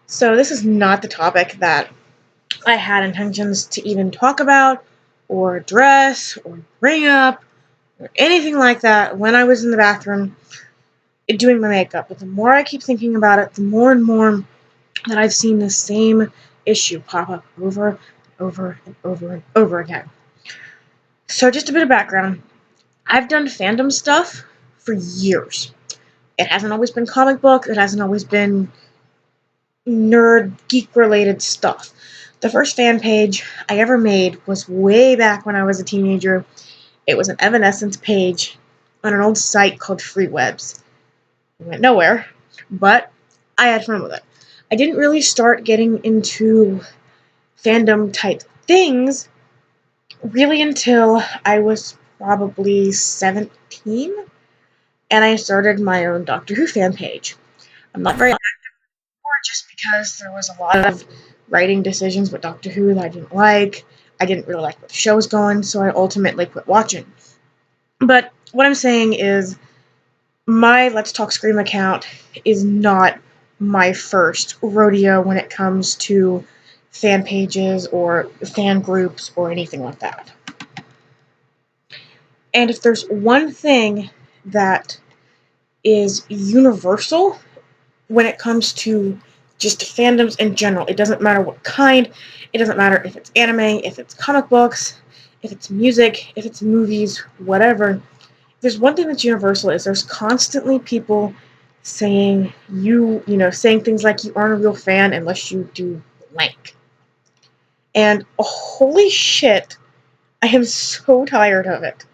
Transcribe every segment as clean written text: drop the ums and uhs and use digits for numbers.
So this is not the topic that I had intentions to even talk about or address or bring up or anything like that when I was in the bathroom doing my makeup. But the more I keep thinking about it, the more and more that I've seen the same issue pop up over and over and over and over again. So just a bit of background. I've done fandom stuff for years. It hasn't always been comic book, it hasn't always been nerd, geek related stuff. The first fan page I ever made was way back when I was a teenager. It was an Evanescence page on an old site called Freewebs. It went nowhere, but I had fun with it. I didn't really start getting into fandom type things really until I was probably 17, and I started my own Doctor Who fan page. I'm not very just because there was a lot of writing decisions with Doctor Who that I didn't like. I didn't really like where the show was going, so I ultimately quit watching. But what I'm saying is, my Let's Talk Scream account is not my first rodeo when it comes to fan pages or fan groups or anything like that. And if there's one thing that is universal when it comes to just fandoms in general, it doesn't matter what kind, it doesn't matter if it's anime, if it's comic books, if it's music, if it's movies, whatever. There's one thing that's universal is there's constantly people saying saying things like you aren't a real fan unless you do blank. And holy shit, I am so tired of it.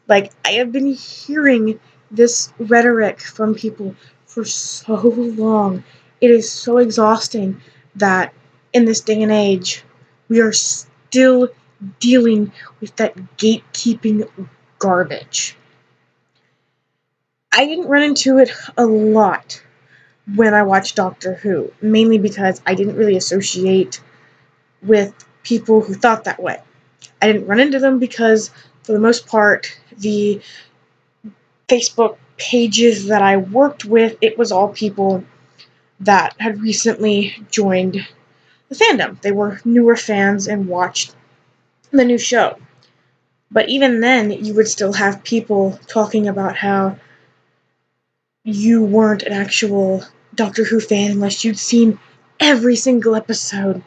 Like, I have been hearing this rhetoric from people for so long. It is so exhausting that in this day and age, we are still dealing with that gatekeeping garbage. I didn't run into it a lot when I watched Doctor Who, mainly because I didn't really associate with people who thought that way. I didn't run into them because, for the most part, the Facebook pages that I worked with, it was all people that had recently joined the fandom. They were newer fans and watched the new show. But even then, you would still have people talking about how you weren't an actual Doctor Who fan unless you'd seen every single episode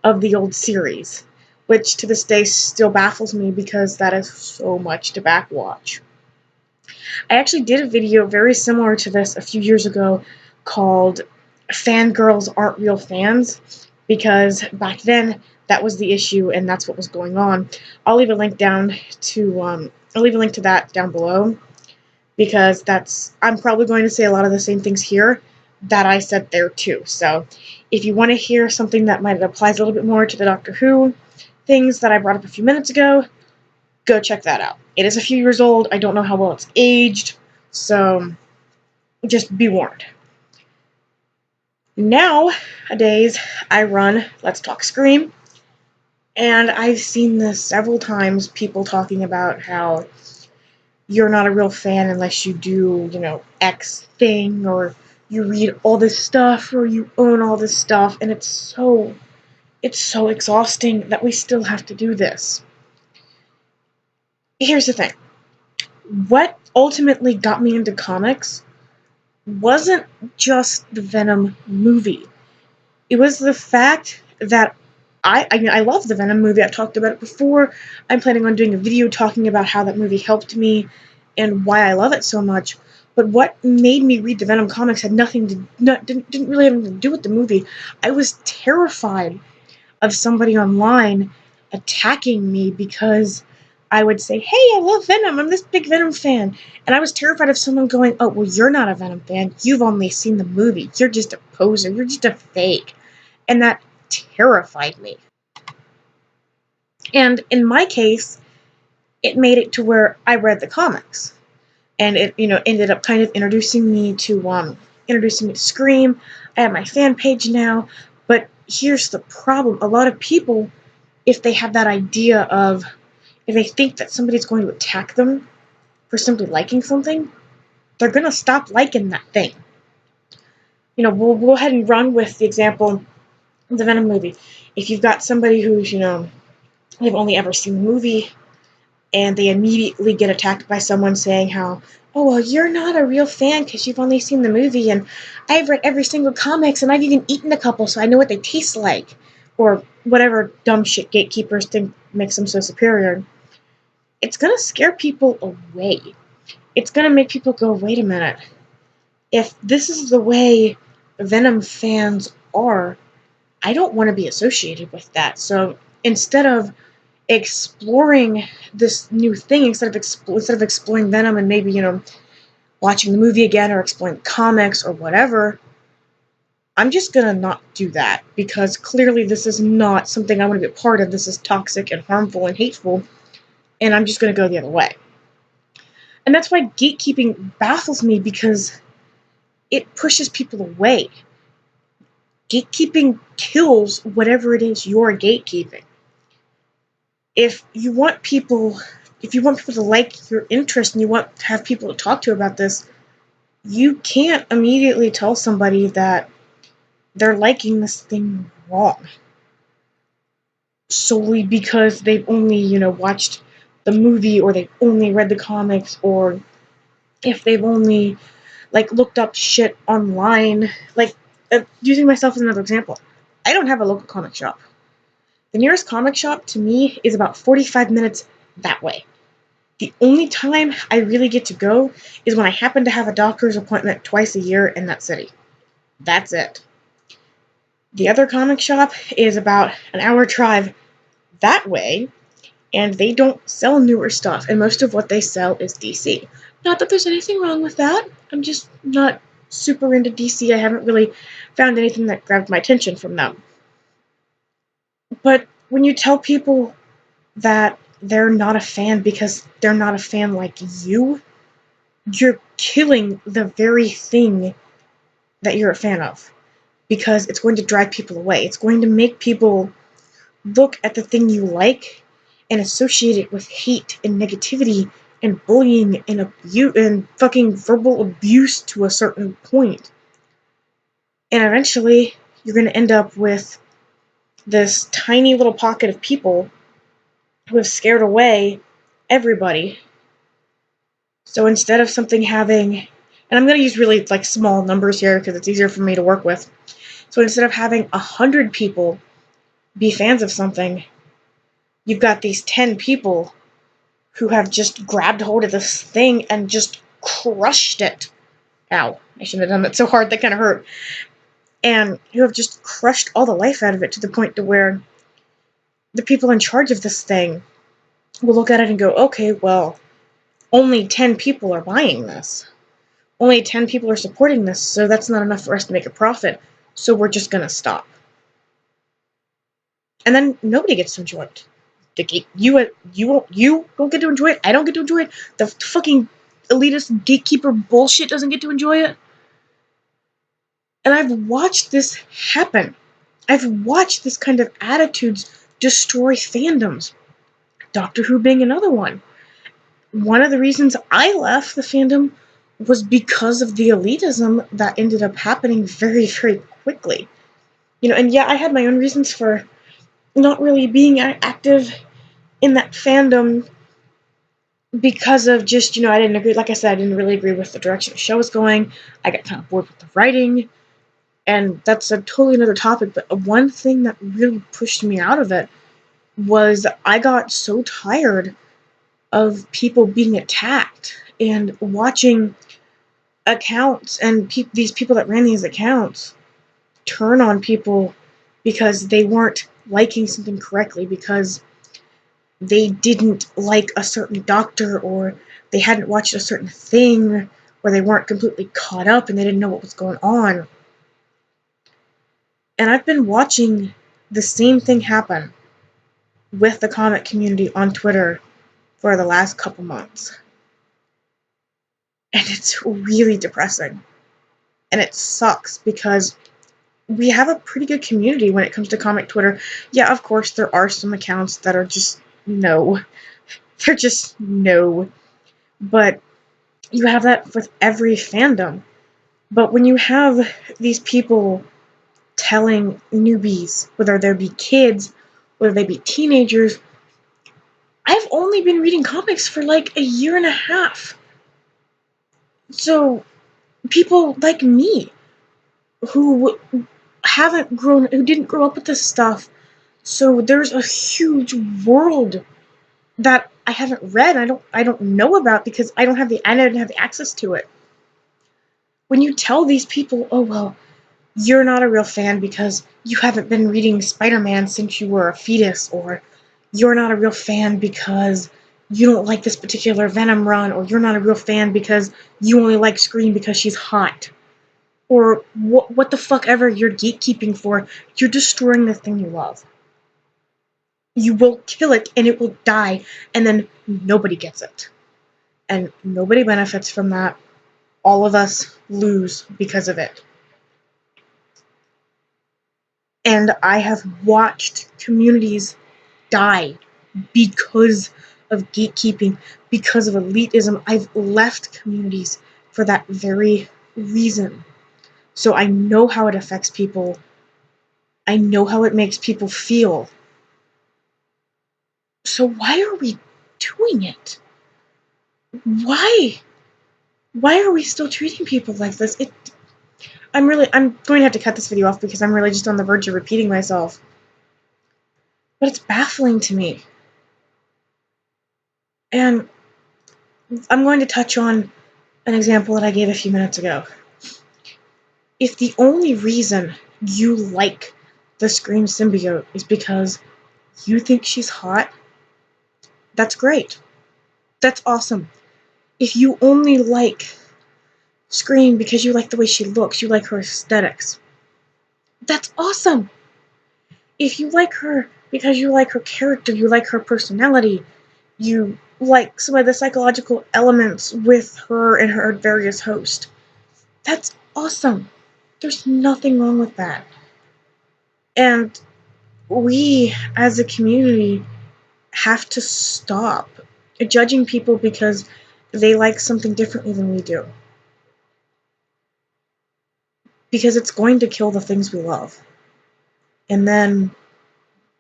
of the old series, which to this day still baffles me because that is so much to backwatch. I actually did a video very similar to this a few years ago called Fangirls Aren't Real Fans, because back then that was the issue and that's what was going on. I'll leave a link to that down below, because I'm probably going to say a lot of the same things here that I said there too. So if you want to hear something that might apply a little bit more to the Doctor Who things that I brought up a few minutes ago, go check that out. It is a few years old. I don't know how well it's aged, so just be warned. Nowadays, I run Let's Talk Scream, and I've seen this several times, people talking about how you're not a real fan unless you do, X thing, or you read all this stuff, or you own all this stuff, and it's so exhausting that we still have to do this. Here's the thing. What ultimately got me into comics wasn't just the Venom movie. It was the fact that I love the Venom movie. I've talked about it before. I'm planning on doing a video talking about how that movie helped me and why I love it so much. But what made me read the Venom comics had didn't really have anything to do with the movie. I was terrified of somebody online attacking me because I would say, hey, I love Venom, I'm this big Venom fan. And I was terrified of someone going, oh, well, you're not a Venom fan, you've only seen the movie, you're just a poser, you're just a fake. And that terrified me. And in my case, it made it to where I read the comics. And it, ended up kind of introducing me to Scream. I have my fan page now. But here's the problem. A lot of people, if they have that idea of, if they think that somebody's going to attack them for simply liking something, they're going to stop liking that thing. we'll go ahead and run with the example of the Venom movie. If you've got somebody who's, they've only ever seen the movie, and they immediately get attacked by someone saying how, oh, well, you're not a real fan because you've only seen the movie, and I've read every single comics, and I've even eaten a couple, so I know what they taste like, or whatever dumb shit gatekeepers think makes them so superior. It's going to scare people away. It's going to make people go, wait a minute. If this is the way Venom fans are, I don't want to be associated with that. So instead of exploring this new thing, instead of exploring Venom and maybe, watching the movie again or exploring comics or whatever, I'm just going to not do that because clearly this is not something I want to be a part of. This is toxic and harmful and hateful, and I'm just going to go the other way. And that's why gatekeeping baffles me, because it pushes people away. Gatekeeping kills whatever it is you're gatekeeping. If you want people to like your interest and you want to have people to talk to about this, you can't immediately tell somebody that they're liking this thing wrong solely because they've only, watched the movie, or they've only read the comics, or if they've only looked up shit online. Using myself as another example, I don't have a local comic shop. The nearest comic shop to me is about 45 minutes that way. The only time I really get to go is when I happen to have a doctor's appointment twice a year in that city. That's it. The other comic shop is about an hour drive that way, and they don't sell newer stuff, and most of what they sell is DC. Not that there's anything wrong with that. I'm just not super into DC. I haven't really found anything that grabbed my attention from them. But when you tell people that they're not a fan because they're not a fan like you're killing the very thing that you're a fan of, because it's going to drive people away. It's going to make people look at the thing you like and associate it with hate and negativity and bullying and abuse and fucking verbal abuse to a certain point. And eventually, you're going to end up with this tiny little pocket of people who have scared away everybody. So instead of something having, and I'm going to use really small numbers here because it's easier for me to work with. So instead of having 100 people be fans of something, you've got these 10 people who have just grabbed hold of this thing and just crushed it. Ow, I shouldn't have done that so hard, that kind of hurt. And who have just crushed all the life out of it to the point to where the people in charge of this thing will look at it and go, okay, well, only 10 people are buying this. Only 10 people are supporting this, so that's not enough for us to make a profit, so we're just going to stop. And then nobody gets to enjoy it. You don't get to enjoy it. I don't get to enjoy it. The fucking elitist gatekeeper bullshit doesn't get to enjoy it. And I've watched this happen. I've watched this kind of attitudes destroy fandoms. Doctor Who being another one. One of the reasons I left the fandom was because of the elitism that ended up happening very, very quickly. And yeah, I had my own reasons for not really being active in that fandom because of just, I didn't agree, like I said, I didn't really agree with the direction the show was going. I got kind of bored with the writing, and that's a totally another topic, but one thing that really pushed me out of it was I got so tired of people being attacked and watching accounts and these people that ran these accounts turn on people because they weren't liking something correctly, because they didn't like a certain doctor, or they hadn't watched a certain thing, or they weren't completely caught up and they didn't know what was going on. And I've been watching the same thing happen with the comic community on Twitter for the last couple months. And it's really depressing. And it sucks because we have a pretty good community when it comes to comic Twitter. Yeah, of course, there are some accounts that are just no. They're just no. But you have that with every fandom. But when you have these people telling newbies, whether they be kids, whether they be teenagers, I've only been reading comics for like a year and a half. So people like me who who didn't grow up with this stuff, so there's a huge world that I haven't read. I don't know about because I didn't have the access to it. When you tell these people, oh well, you're not a real fan because you haven't been reading Spider-Man since you were a fetus, or you're not a real fan because you don't like this particular Venom run, or you're not a real fan because you only like Scream because she's hot, or what the fuck ever you're gatekeeping for, you're destroying the thing you love. You will kill it and it will die, and then nobody gets it. And nobody benefits from that. All of us lose because of it. And I have watched communities die because of gatekeeping, because of elitism. I've left communities for that very reason. So I know how it affects people. I know how it makes people feel. So why are we doing it? Why? Why are we still treating people like this? I'm going to have to cut this video off because I'm really just on the verge of repeating myself. But it's baffling to me. And I'm going to touch on an example that I gave a few minutes ago. If the only reason you like the Scream symbiote is because you think she's hot, that's great. That's awesome. If you only like Scream because you like the way she looks, you like her aesthetics, that's awesome. If you like her because you like her character, you like her personality, you like some of the psychological elements with her and her various hosts, that's awesome. There's nothing wrong with that. And we, as a community, have to stop judging people because they like something differently than we do. Because it's going to kill the things we love. And then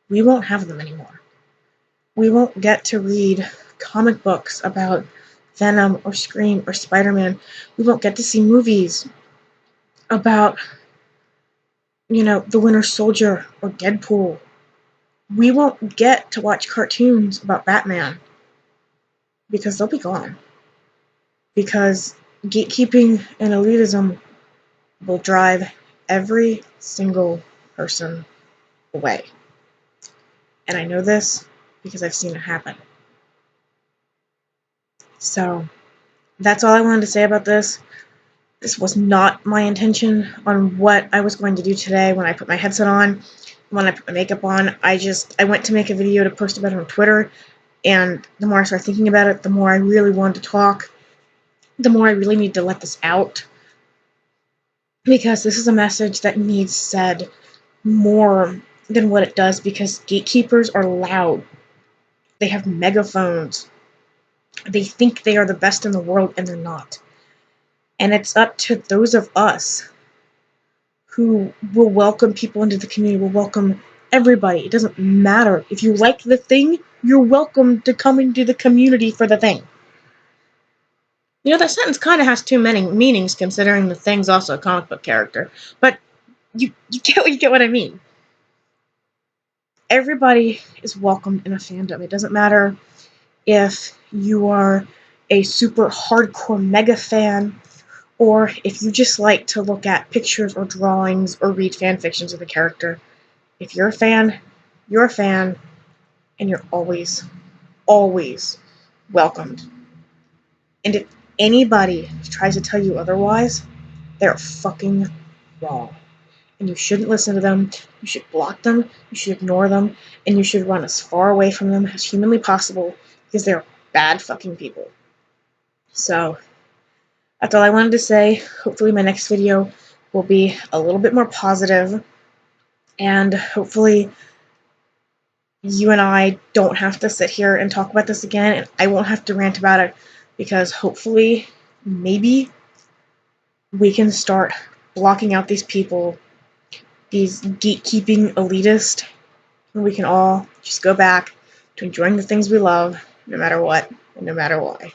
we won't have them anymore. We won't get to read comic books about Venom or Scream or Spider-Man. We won't get to see movies about, the Winter Soldier or Deadpool. We won't get to watch cartoons about Batman because they'll be gone. Because gatekeeping and elitism will drive every single person away. And I know this because I've seen it happen. So that's all I wanted to say about this. This was not my intention on what I was going to do today when I put my headset on, when I put my makeup on. I went to make a video to post about it on Twitter, and the more I started thinking about it, the more I really wanted to talk, the more I really need to let this out. Because this is a message that needs said more than what it does, because gatekeepers are loud. They have megaphones. They think they are the best in the world, and they're not. And it's up to those of us who will welcome people into the community, will welcome everybody. It doesn't matter. If you like the thing, you're welcome to come into the community for the thing. That sentence kind of has too many meanings, considering the thing's also a comic book character. But you get what I mean. Everybody is welcome in a fandom. It doesn't matter if you are a super hardcore mega fan, or if you just like to look at pictures or drawings or read fan fictions of the character. If you're a fan, and you're always, always welcomed. And if anybody tries to tell you otherwise, they're fucking wrong. And you shouldn't listen to them. You should block them, you should ignore them, and you should run as far away from them as humanly possible, because they're bad fucking people. So, that's all I wanted to say. Hopefully my next video will be a little bit more positive, and hopefully you and I don't have to sit here and talk about this again, and I won't have to rant about it, because hopefully, maybe, we can start blocking out these people, these gatekeeping elitists, and we can all just go back to enjoying the things we love, no matter what and no matter why.